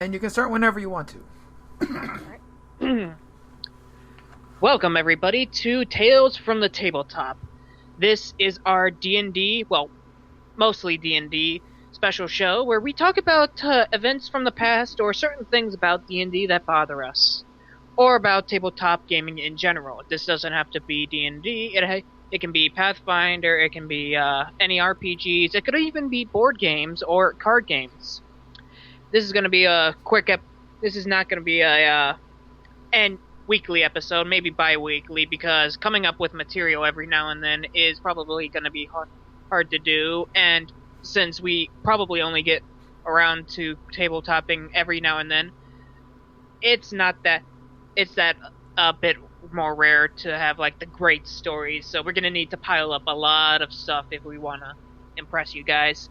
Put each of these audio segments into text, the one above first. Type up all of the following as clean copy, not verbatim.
And you can start whenever you want Alright. Welcome everybody to Tales from the Tabletop. This is our D&D, well, mostly D&D special show where we talk about events from the past or certain things about D&D that bother us, or about tabletop gaming in general. This doesn't have to be D&D. It can be Pathfinder. It can be any RPGs. It could even be board games or card games. This is going to be a quick This is not going to be a and weekly episode, maybe bi-weekly, because coming up with material every now and then is probably going to be hard to do, and since we probably only get around to tabletopping every now and then, it's that a bit more rare to have like the great stories, so we're going to need to pile up a lot of stuff if we want to impress you guys.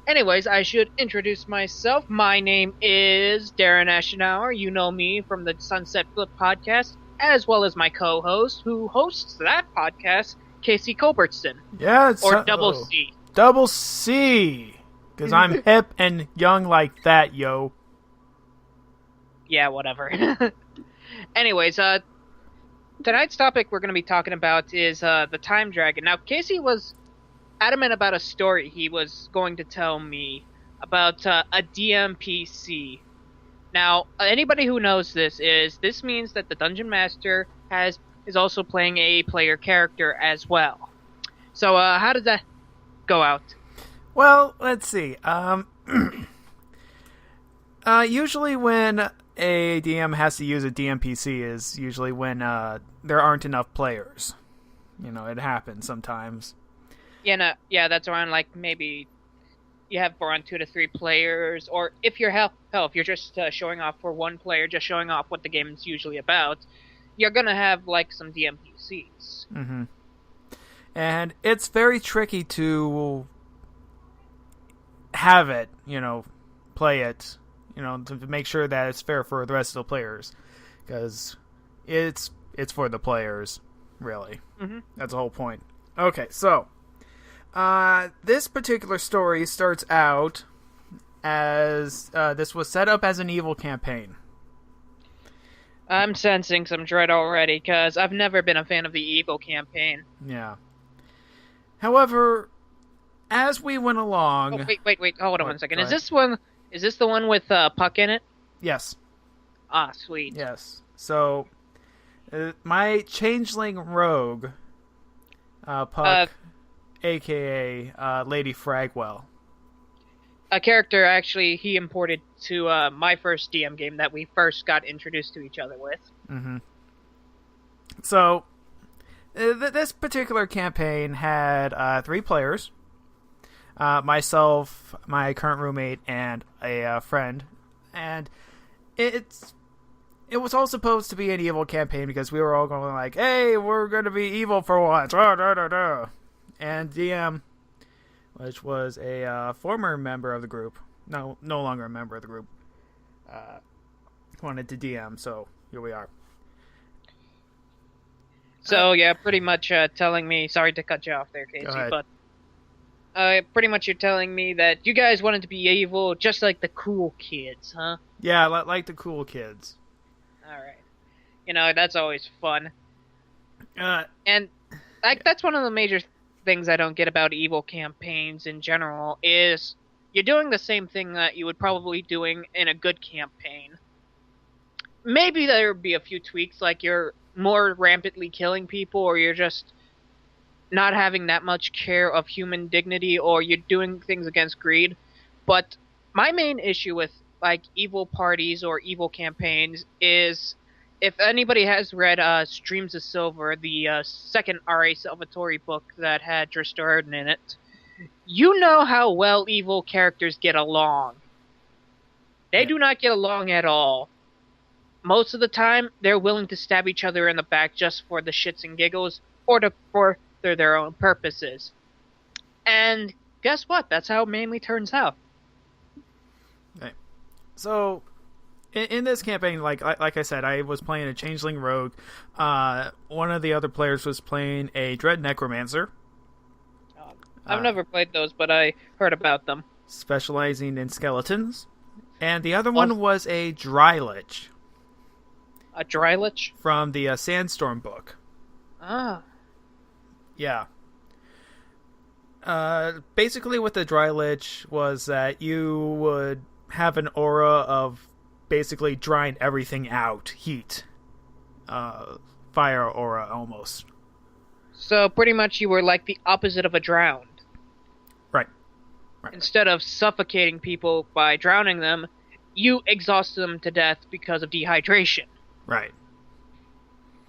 Anyways, I should introduce myself. My name is Darren Ashenauer. You know me from the Sunset Flip podcast, as well as my co-host, who hosts that podcast, Casey Culbertson. Yeah, it's or Double C. Double C. Because I'm hip and young like that, yo. Yeah, whatever. Anyways, tonight's topic we're going to be talking about is the Time Dragon. Now, Casey was adamant about a story he was going to tell me about a DMPC. Now, anybody who knows this means that the Dungeon Master is also playing a player character as well. So, how did that go out? Well, let's see. Usually when a DM has to use a DMPC is usually when there aren't enough players. You know, it happens sometimes. Yeah, that's around, like, maybe you have around 2 to 3 players, or if you're if you're just showing off for one player, just showing off what the game is usually about, you're gonna have, like, some DMPCs. Mm-hmm. And it's very tricky to have it, play it, to make sure that it's fair for the rest of the players, because it's for the players, really. Mm-hmm. That's the whole point. Okay, so this particular story starts out as this was set up as an evil campaign. I'm sensing some dread already, because I've never been a fan of the evil campaign. Yeah. However, as we went along... Oh, wait, hold on 1 second. Is this the one with Puck in it? Yes. Ah, sweet. Yes. So, my changeling rogue, Puck, a.k.a. Lady Fragwell. A character, actually, he imported to my first DM game that we first got introduced to each other with. Mm-hmm. So, this particular campaign had 3 players. Myself, my current roommate, and a friend. And it was all supposed to be an evil campaign because we were all going like, hey, we're going to be evil for once. And DM, which was a former member of the group, no longer a member of the group, wanted to DM, so here we are. So, yeah, pretty much telling me... Sorry to cut you off there, Casey, but... pretty much you're telling me that you guys wanted to be evil just like the cool kids, huh? Yeah, like the cool kids. Alright. That's always fun. And that's one of the major things I don't get about evil campaigns in general, is you're doing the same thing that you would probably doing in a good campaign. Maybe there would be a few tweaks, like you're more rampantly killing people, or you're just not having that much care of human dignity, or you're doing things against greed. But my main issue with like evil parties or evil campaigns is, if anybody has read Streams of Silver, the second R.A. Salvatore book that had Dristorden in it, you know how well evil characters get along. They do not get along at all. Most of the time, they're willing to stab each other in the back just for the shits and giggles, or for their own purposes. And guess what? That's how it mainly turns out. Okay. So, in this campaign, like I said, I was playing a changeling rogue. One of the other players was playing a dread necromancer. I've never played those, but I heard about them. Specializing in skeletons. And the other one was a dry lich. A dry lich? From the Sandstorm book. Ah. Yeah. Basically what the dry lich was that you would have an aura of basically drying everything out. Heat. Fire aura, almost. So pretty much you were like the opposite of a drowned. Right. Instead of suffocating people by drowning them, you exhaust them to death because of dehydration. Right.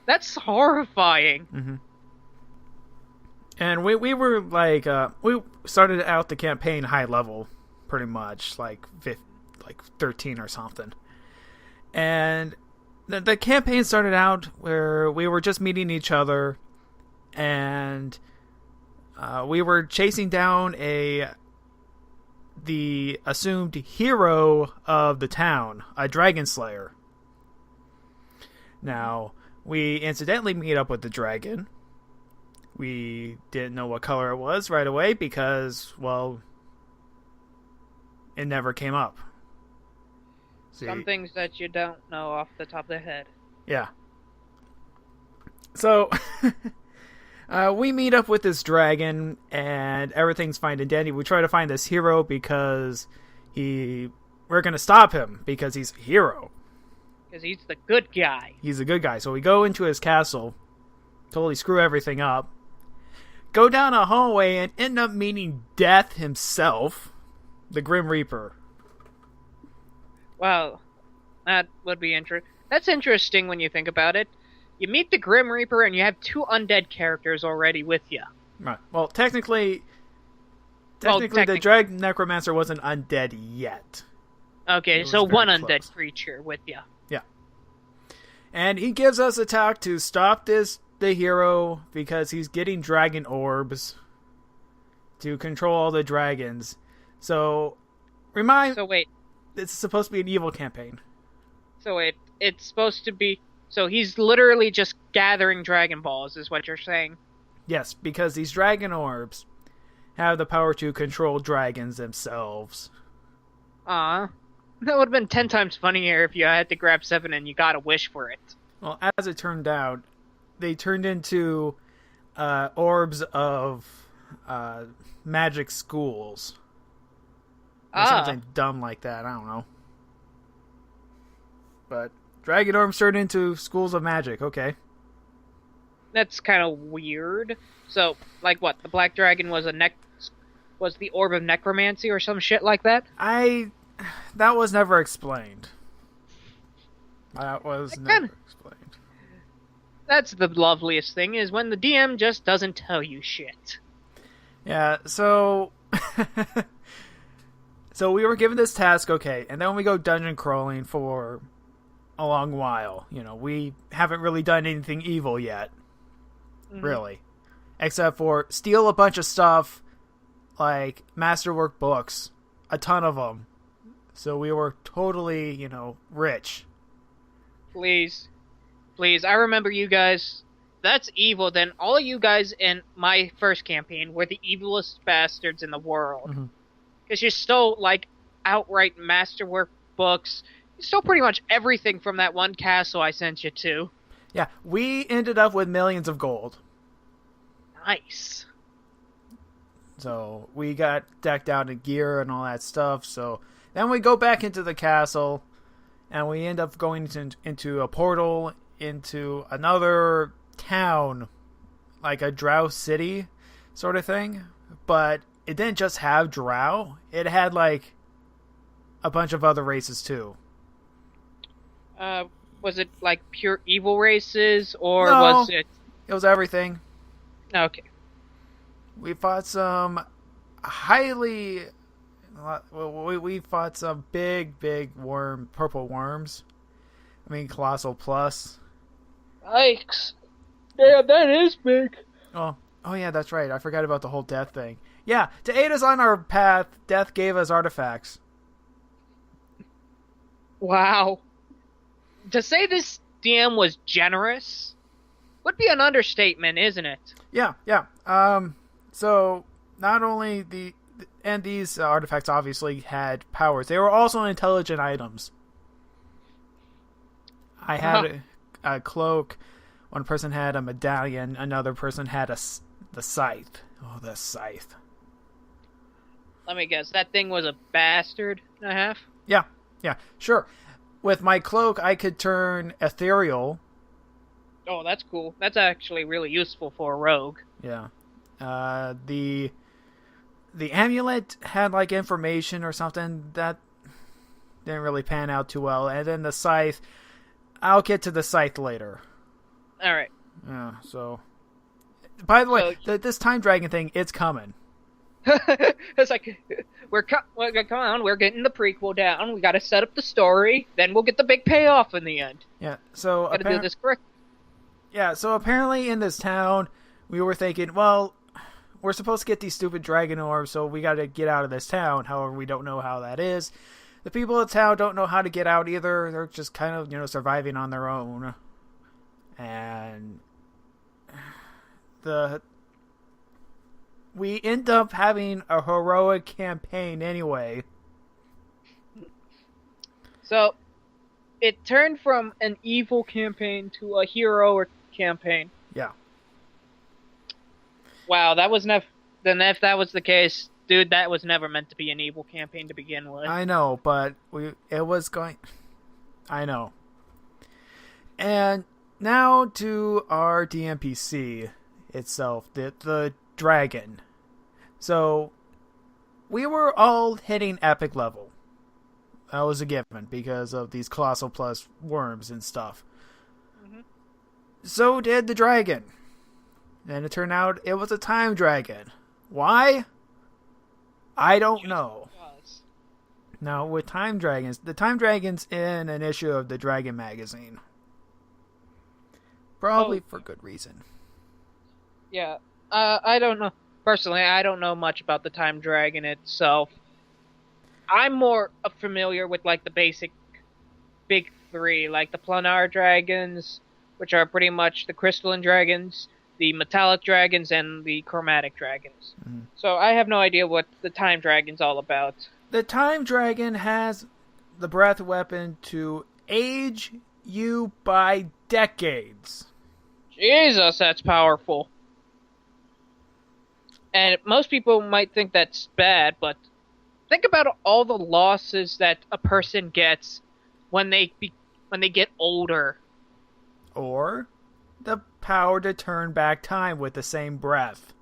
That's horrifying. Mm-hmm. And we were like, we started out the campaign high level, pretty much, like 13 or something. And the campaign started out where we were just meeting each other, and we were chasing down the assumed hero of the town, a dragon slayer. Now, we incidentally meet up with the dragon. We didn't know what color it was right away because, well, it never came up. See? Some things that you don't know off the top of the head. Yeah. So, we meet up with this dragon, and everything's fine and dandy. We try to find this hero because we're going to stop him because he's a hero. Because he's the good guy. He's a good guy. So we go into his castle, totally screw everything up, go down a hallway, and end up meeting Death himself, the Grim Reaper. Well, that would be interesting. That's interesting when you think about it. You meet the Grim Reaper, and you have two undead characters already with you. Right. Well, technically, the Drag Necromancer wasn't undead yet. Okay, so one undead creature with you. Yeah. And he gives us a talk to stop the hero because he's getting dragon orbs to control all the dragons. So wait. It's supposed to be an evil campaign. So it's supposed to be... So he's literally just gathering Dragon Balls, is what you're saying? Yes, because these dragon orbs have the power to control dragons themselves. That would have been 10 times funnier if you had to grab 7 and you got a wish for it. Well, as it turned out, they turned into orbs of magic schools. Or something dumb like that, I don't know. But dragon orbs turned into schools of magic, okay. That's kind of weird. So, like what? The black dragon was was the orb of necromancy or some shit like that? That was never explained. Explained. That's the loveliest thing, is when the DM just doesn't tell you shit. Yeah, so... So we were given this task, okay, and then we go dungeon crawling for a long while. You know, we haven't really done anything evil yet. Mm-hmm. Really. Except for steal a bunch of stuff, like masterwork books. A ton of them. So we were totally, rich. Please. I remember you guys. That's evil. Then all of you guys in my first campaign were the evilest bastards in the world. Mm-hmm. Because you stole, outright masterwork books. You stole pretty much everything from that one castle I sent you to. Yeah, we ended up with millions of gold. Nice. So, we got decked out in gear and all that stuff. So, then we go back into the castle, and we end up going into a portal into another town, like a drow city sort of thing. But it didn't just have drow. It had, a bunch of other races, too. Was it, pure evil races, or no, was it... It was everything. Okay. We fought some highly... We fought some big purple worms. I mean, Colossal Plus. Yikes. Yeah, that is big. Oh yeah, that's right. I forgot about the whole death thing. Yeah, to aid us on our path, Death gave us artifacts. Wow. To say this DM was generous would be an understatement, isn't it? Yeah. So, not only and these artifacts obviously had powers. They were also intelligent items. I had a cloak. One person had a medallion. Another person had the scythe. Oh, the scythe. Let me guess. That thing was a bastard and a half? Yeah, sure. With my cloak, I could turn ethereal. Oh, that's cool. That's actually really useful for a rogue. Yeah. The amulet had like information or something that didn't really pan out too well. And then the scythe, I'll get to the scythe later. All right. Yeah, so... By the way, this time dragon thing, it's coming. It's like, come on, we're getting the prequel down. We got to set up the story, then we'll get the big payoff in the end. Yeah, so... Got to do this correct. Yeah, so apparently in this town, we were thinking, well, we're supposed to get these stupid dragon orbs, so we got to get out of this town. However, we don't know how that is. The people of the town don't know how to get out either. They're just kind of, surviving on their own. And we end up having a heroic campaign anyway. So, it turned from an evil campaign to a heroic campaign. Yeah. Wow, that was never... Then if that was the case, dude, that was never meant to be an evil campaign to begin with. I know, but it was going... I know. And now to our DMPC itself, the dragon. So, we were all hitting epic level. That was a given because of these Colossal Plus worms and stuff. Mm-hmm. So did the dragon. And it turned out it was a time dragon. Why? I don't know. Now, with time dragons, the time dragon's in an issue of the Dragon magazine. Probably for good reason. Yeah. I don't know. Personally, I don't know much about the time dragon itself. I'm more familiar with, like, the basic big three, like the planar dragons, which are pretty much the crystalline dragons, the metallic dragons, and the chromatic dragons. Mm-hmm. So I have no idea what the time dragon's all about. The time dragon has the breath weapon to age you by decades. Jesus, that's powerful. And most people might think that's bad, but think about all the losses that a person gets when they get older. Or the power to turn back time with the same breath.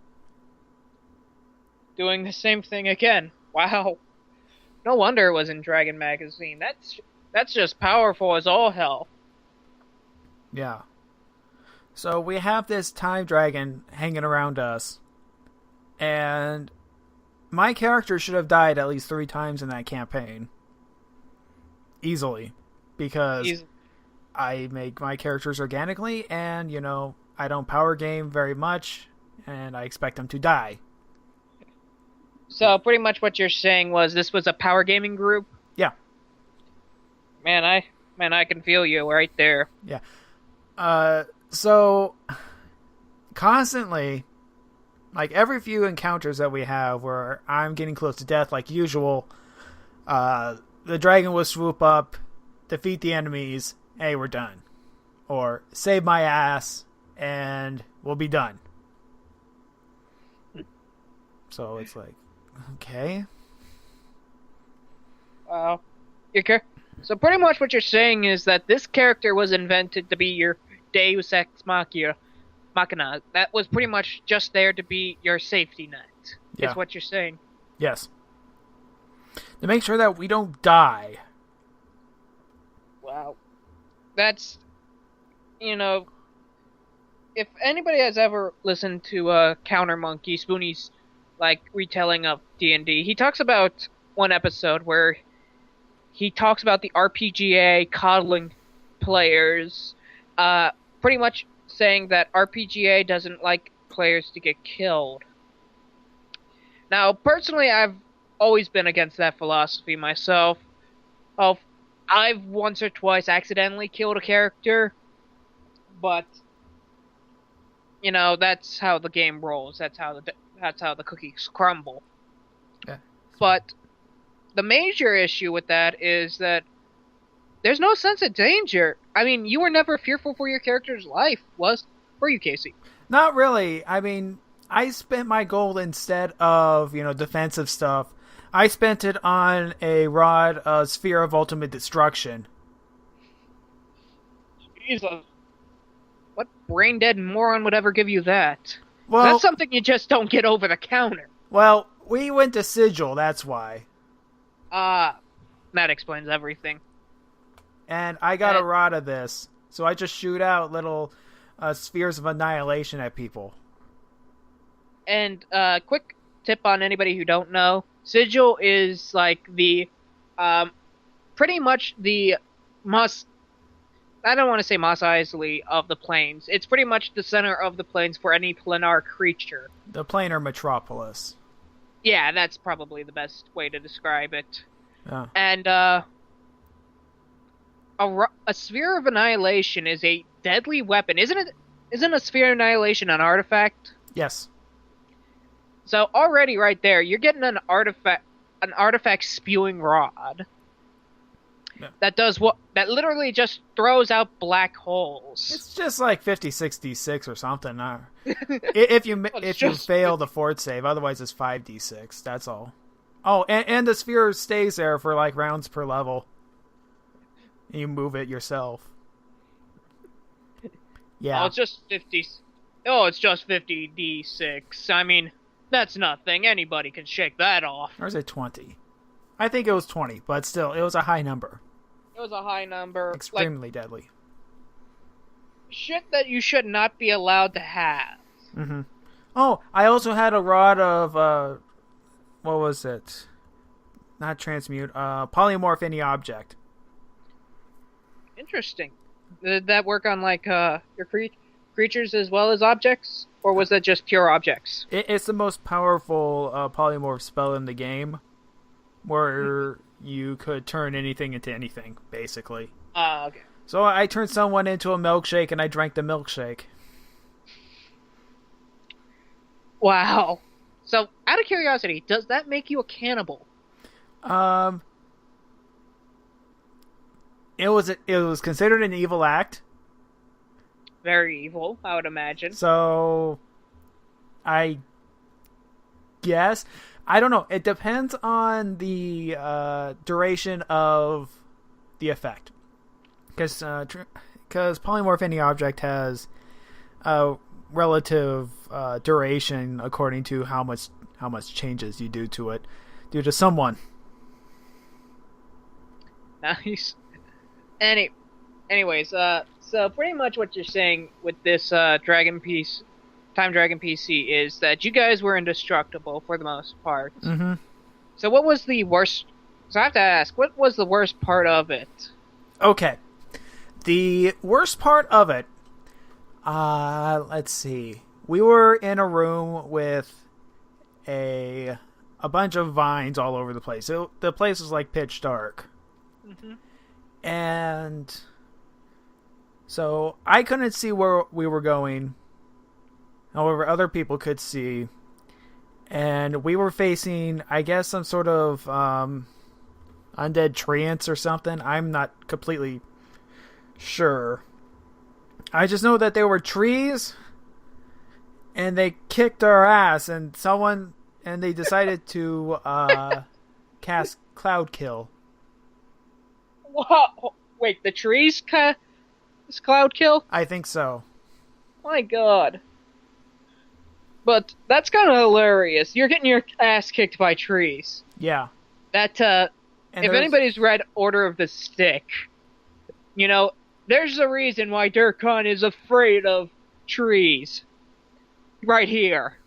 Doing the same thing again. Wow. No wonder it was in Dragon magazine. That's just powerful as all hell. Yeah. So we have this time dragon hanging around us. And my character should have died at least 3 times in that campaign. Easily. Because I make my characters organically, and, I don't power game very much, and I expect them to die. So pretty much what you're saying was this was a power gaming group? Yeah. Man, I can feel you right there. Yeah. So constantly, like every few encounters that we have where I'm getting close to death like usual, the dragon will swoop up, defeat the enemies, hey, we're done. Or save my ass, and we'll be done. So it's like, okay. Wow. So pretty much what you're saying is that this character was invented to be your Deus Ex Machina. That was pretty much just there to be your safety net. Yeah. Is what you're saying. Yes. To make sure that we don't die. Wow. That's, if anybody has ever listened to Counter Monkey, Spoonie's, retelling of D&D, he talks about one episode where he talks about the RPGA coddling players, pretty much saying that RPGA doesn't like players to get killed. Now, personally, I've always been against that philosophy myself. I've once or twice accidentally killed a character, but that's how the game rolls. That's how the cookies crumble. Yeah. But the major issue with that is that there's no sense of danger. I mean, you were never fearful for your character's life, were you, Casey? Not really. I mean, I spent my gold instead of, defensive stuff. I spent it on a rod, Sphere of Ultimate Destruction. Jesus. What brain-dead moron would ever give you that? Well, that's something you just don't get over the counter. Well, we went to Sigil, that's why. That explains everything. And I got a rod of this, so I just shoot out little spheres of annihilation at people. And quick tip on anybody who don't know, Sigil is like the pretty much the I don't want to say Mos Eisley of the plains. It's pretty much the center of the plains for any planar creature. The planar metropolis. Yeah, that's probably the best way to describe it. Yeah. And a sphere of annihilation is a deadly weapon, isn't it? Isn't a sphere of annihilation an artifact? Yes. So already right there, you're getting an artifact spewing rod. Yeah. That literally just throws out black holes. It's just like 50-6d6 or something. if you fail the fort save, otherwise it's 5d6. That's all. Oh, and the sphere stays there for like rounds per level. You move it yourself. Yeah. Oh, it's just 50. Oh, it's just 50d6. I mean, that's nothing. Anybody can shake that off. Or is it 20? I think it was 20, but still, it was a high number. It was a high number. Extremely deadly. Shit that you should not be allowed to have. Mm-hmm. Oh, I also had a rod of, what was it? Not transmute, polymorph any object. Interesting. Did that work on, like, your creatures as well as objects? Or was that just pure objects? It's the most powerful polymorph spell in the game, where you could turn anything into anything, basically. Okay. So I turned someone into a milkshake, and I drank the milkshake. Wow. So, out of curiosity, does that make you a cannibal? It was considered an evil act. Very evil, I would imagine. So, I guess, I don't know. It depends on the duration of the effect, because polymorph any object has a relative duration according to how much changes you do to it due to someone. Nice. Anyways, so pretty much what you're saying with this Time Dragon PC is that you guys were indestructible for the most part. Mm-hmm. So what was the worst? So I have to ask, what was the worst part of it? Okay, the worst part of it. Let's see. We were in a room with a bunch of vines all over the place. The place was like pitch dark. Mm-hmm. And so I couldn't see where we were going. However, other people could see. And we were facing, I guess, some sort of undead treants or something. I'm not completely sure. I just know that there were trees, and they kicked our ass, and they decided to cast Cloud Kill. Whoa. Wait, the trees is Cloud Kill? I think so. My god. But that's kind of hilarious. You're getting your ass kicked by trees. Yeah. That, if anybody's read Order of the Stick, there's a reason why Durkhan is afraid of trees. Right here.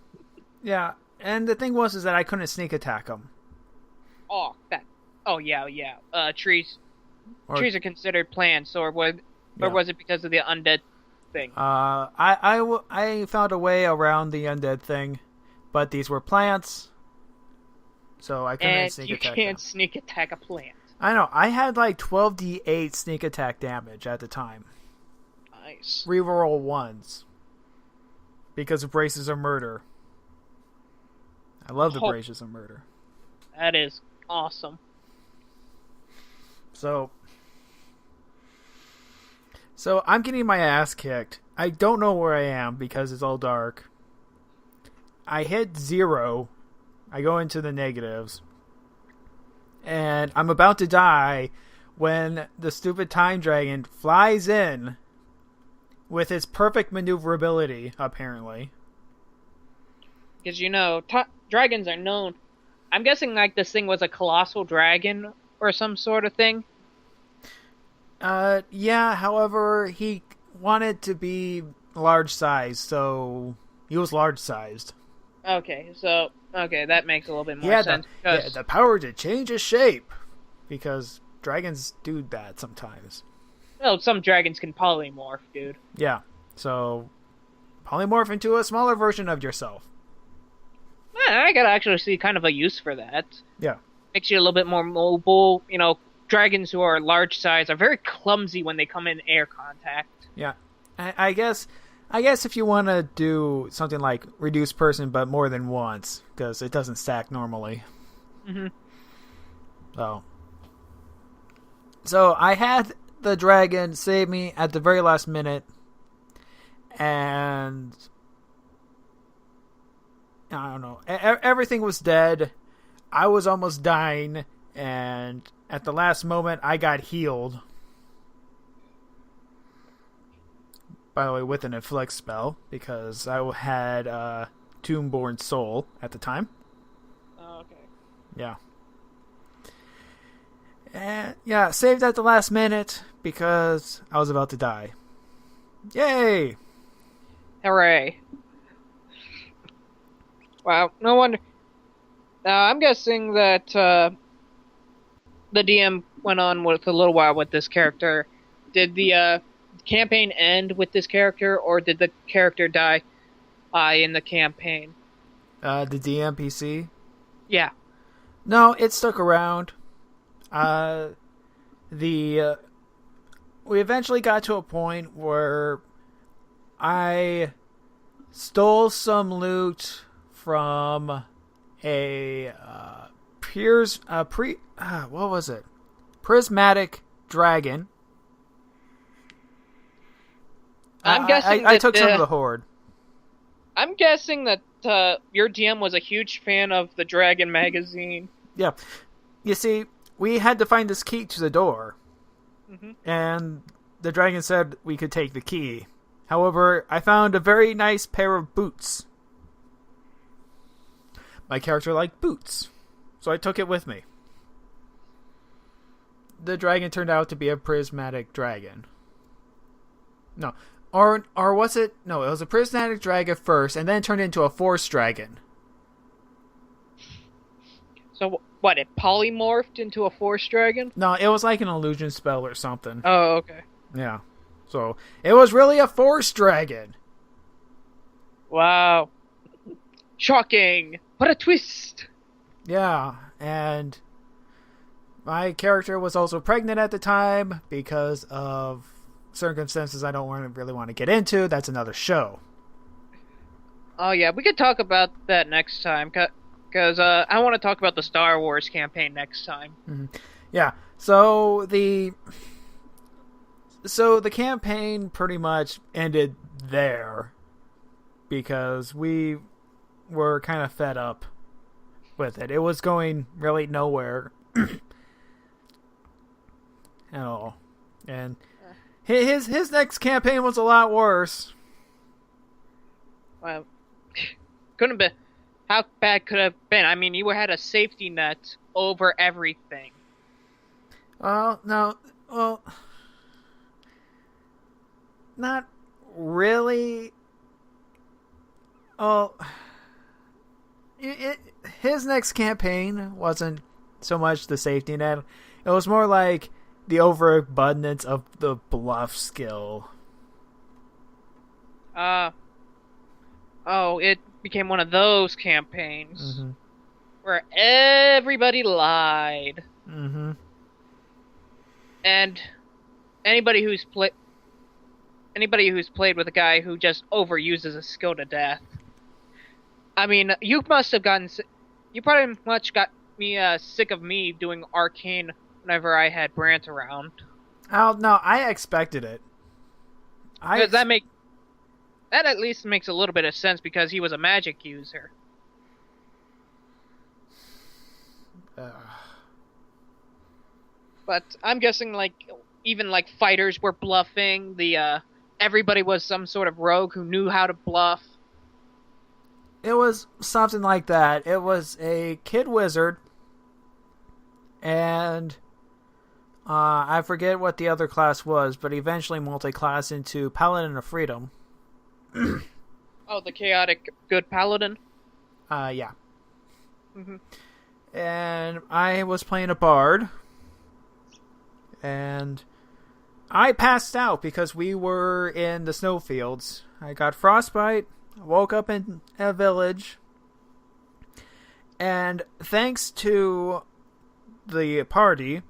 Yeah, and the thing was that I couldn't sneak attack them. Yeah. Trees are considered plants, or was it because of the undead thing? I found a way around the undead thing, but these were plants, so I couldn't sneak attack them. And you can't sneak attack a plant. I know. I had like 12d8 sneak attack damage at the time. Nice. Reroll ones. Because of Braces of Murder. I love the Braces of Murder. That is awesome. So I'm getting my ass kicked. I don't know where I am because it's all dark. I hit 0. I go into the negatives. And I'm about to die when the stupid time dragon flies in with its perfect maneuverability, apparently. Because, dragons are known. I'm guessing, this thing was a colossal dragon or some sort of thing. Yeah, however, he wanted to be large sized, so he was large sized. Okay, that makes a little bit more sense. The power to change his shape, because dragons do that sometimes. Well, some dragons can polymorph, dude. Yeah, so polymorph into a smaller version of yourself. I gotta actually see kind of a use for that. Yeah. Makes you a little bit more mobile. Dragons who are large size are very clumsy when they come in air contact. Yeah. I guess if you want to do something like reduce person but more than once, because it doesn't stack normally. Mm-hmm. So I had the dragon save me at the very last minute, and I don't know. Everything was dead. I was almost dying, and at the last moment, I got healed. By the way, with an inflict spell, because I had Tombborn Soul at the time. Oh, okay. Yeah. And yeah, saved at the last minute because I was about to die. Yay! Hooray. Wow, no wonder. I'm guessing that the DM went on with a little while with this character. Did the campaign end with this character, or did the character die in the campaign? The DMPC? Yeah. No, it stuck around. We eventually got to a point where I stole some loot from a what was it? Prismatic dragon. I'm guessing I took some of the horde. I'm guessing that your DM was a huge fan of the Dragon magazine. Yeah. You see, we had to find this key to the door. Mm-hmm. And the dragon said we could take the key. However, I found a very nice pair of boots. My character liked boots, so I took it with me. The dragon turned out to be a prismatic dragon. No. Or was it? No, it was a prismatic dragon first, and then it turned into a force dragon. So, what, it polymorphed into a force dragon? No, it was like an illusion spell or something. Oh, okay. Yeah. So, it was really a force dragon. Wow. Shocking! What a twist! Yeah, and my character was also pregnant at the time because of circumstances I don't really want to get into. That's another show. Oh yeah, we could talk about that next time, because I want to talk about the Star Wars campaign next time. Mm-hmm. Yeah, so the campaign pretty much ended there because we were kind of fed up with it. It was going really nowhere at all. And his next campaign was a lot worse. Well, couldn't be. How bad could it have been? I mean, you had a safety net over everything. No. Well, not really. Oh, his next campaign wasn't so much the safety net. It was more like the overabundance of the bluff skill. It became one of those campaigns where everybody lied. Mm-hmm. And anybody who's played with a guy who just overuses a skill to death. I mean, you pretty much got me sick of me doing arcane whenever I had Brant around. Oh no, I expected it. Because that at least makes a little bit of sense because he was a magic user. But I'm guessing even fighters were bluffing. Everybody was some sort of rogue who knew how to bluff. It was something like that. It was a kid wizard, and I forget what the other class was, but eventually multi-class into Paladin of Freedom. Oh, the chaotic good paladin? Yeah. Mm-hmm. And I was playing a bard, and I passed out because we were in the snowfields. I got frostbite, woke up in a village, and thanks to the party,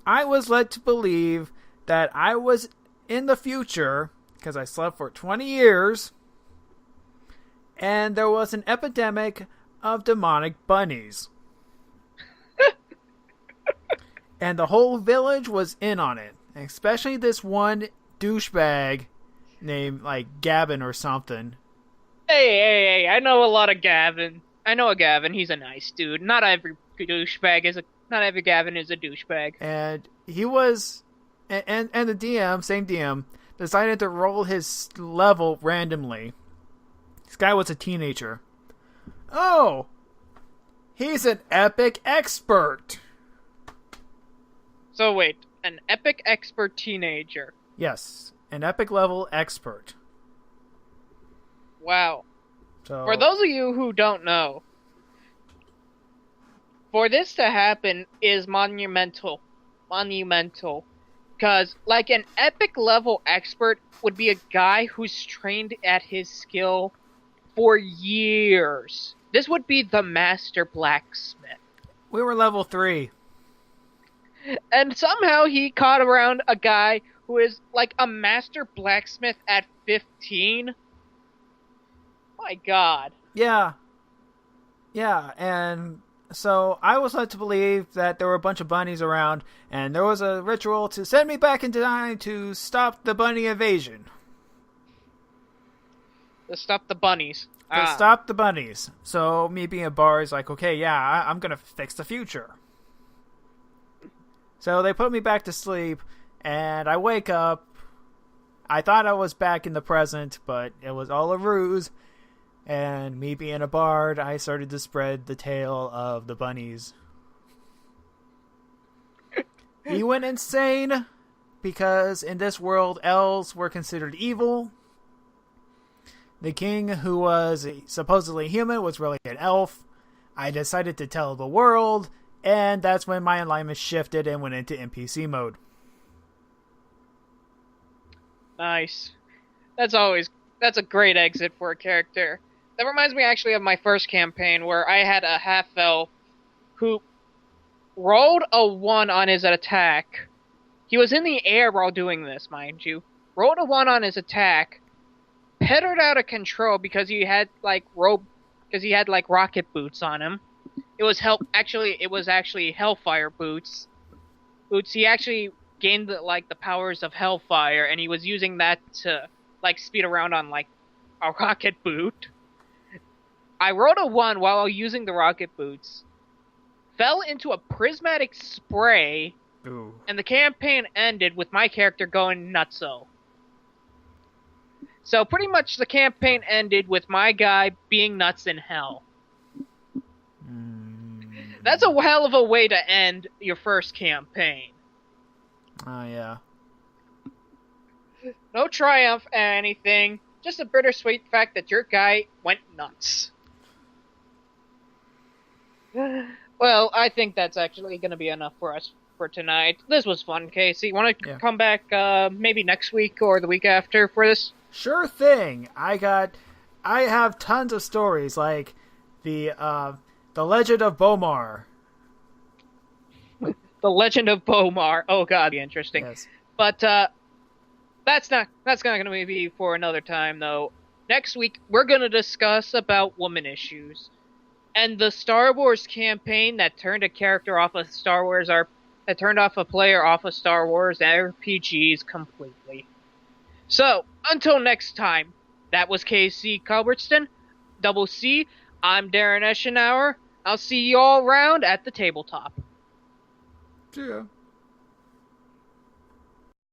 I was led to believe that I was in the future because I slept for 20 years, and there was an epidemic of demonic bunnies. And the whole village was in on it, especially this one douchebag named Gavin or something. Hey, I know a lot of Gavin. I know a Gavin. He's a nice dude. Not every Gavin is a douchebag. And he was, and the DM, same DM, decided to roll his level randomly. This guy was a teenager. Oh, he's an epic expert. So wait, an epic expert teenager. Yes, an epic level expert. Wow. So, for those of you who don't know, for this to happen is monumental. Because, an epic level expert would be a guy who's trained at his skill for years. This would be the master blacksmith. We were level 3. And somehow he caught around a guy who is a master blacksmith at 15. My God. Yeah, and so I was led to believe that there were a bunch of bunnies around, and there was a ritual to send me back in time to stop the bunny invasion. To stop the bunnies. Stop the bunnies. So me being a bar is okay, yeah, I'm going to fix the future. So they put me back to sleep, and I wake up. I thought I was back in the present, but it was all a ruse. And me being a bard, I started to spread the tale of the bunnies. He went insane because in this world, elves were considered evil. The king, who was supposedly human, was really an elf. I decided to tell the world, and that's when my alignment shifted and went into NPC mode. Nice. That's a great exit for a character. That reminds me actually of my first campaign where I had a half-elf who rolled a 1 on his attack. He was in the air while doing this, mind you. Rolled a 1 on his attack, pettered out of control because he had rocket boots on him. It was actually Hellfire boots. He actually gained the powers of Hellfire, and he was using that to speed around on a rocket boot. I rolled a 1 while using the rocket boots, fell into a prismatic spray, Ooh. and the campaign ended with my character going nutso. So pretty much the campaign ended with my guy being nuts in hell. That's a hell of a way to end your first campaign. Oh, yeah. No triumph or anything, just a bittersweet fact that your guy went nuts. Well, I think that's actually going to be enough for us for tonight. This was fun, Casey. Want to come back maybe next week or the week after for this? Sure thing. I have tons of stories, like the Legend of Bomar. The Legend of Bomar. Oh god, be interesting. Yes. But that's not going to be for another time though. Next week we're going to discuss about woman issues. and the Star Wars campaign that turned a character off of Star Wars that turned off a player off of Star Wars RPGs completely. So, until next time, that was KC Culbertson, Double C. I'm Darren Eschenauer. I'll see you all around at the tabletop. See ya.